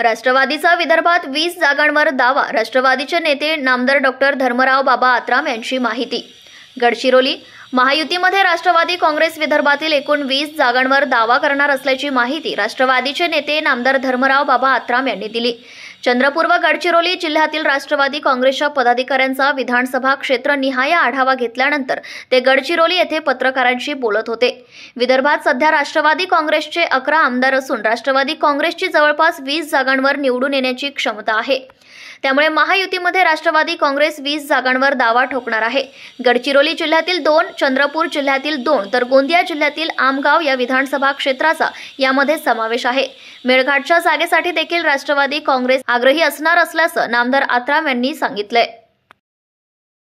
राष्ट्रवादीचा विदर्भात 20 जागांवर दावा. राष्ट्रवादीचे नेते नामदार डॉक्टर धर्मराव बाबा आत्राम यांची माहिती. गडचिरोली महायुतीमध्ये राष्ट्रवादी काँग्रेस विदर्भातील एकूण 20 जागांवर दावा करणार असल्याची माहिती राष्ट्रवादीचे नेते नामदार धर्मराव बाबा आत्राम यांनी दिली. चंद्रपूर व गडचिरोली जिल्ह्यातील राष्ट्रवादी काँग्रेसच्या पदाधिकाऱ्यांचा विधानसभा क्षेत्रनिहाय आढावा घेतल्यानंतर ते गडचिरोली येथे पत्रकारांशी बोलत होते. विदर्भात सध्या राष्ट्रवादी काँग्रेसचे 11 आमदार असून राष्ट्रवादी काँग्रेसची जवळपास 20 जागांवर निवडून येण्याची क्षमता आहे. त्यामुळे महायुतीमध्ये राष्ट्रवादी काँग्रेस 20 जागांवर दावा ठोकणार आहे. गडचिरोली जिल्ह्यातील 2, चंद्रपूर जिल्ह्यातील 2 तर गोंदिया जिल्ह्यातील आमगाव या विधानसभा क्षेत्राचा यामध्ये समावेश आहे. मेळघाटच्या जागेसाठी देखील राष्ट्रवादी काँग्रेस आग्रही असणार असल्याचं नामदार आत्राम यांनी सांगितलंय.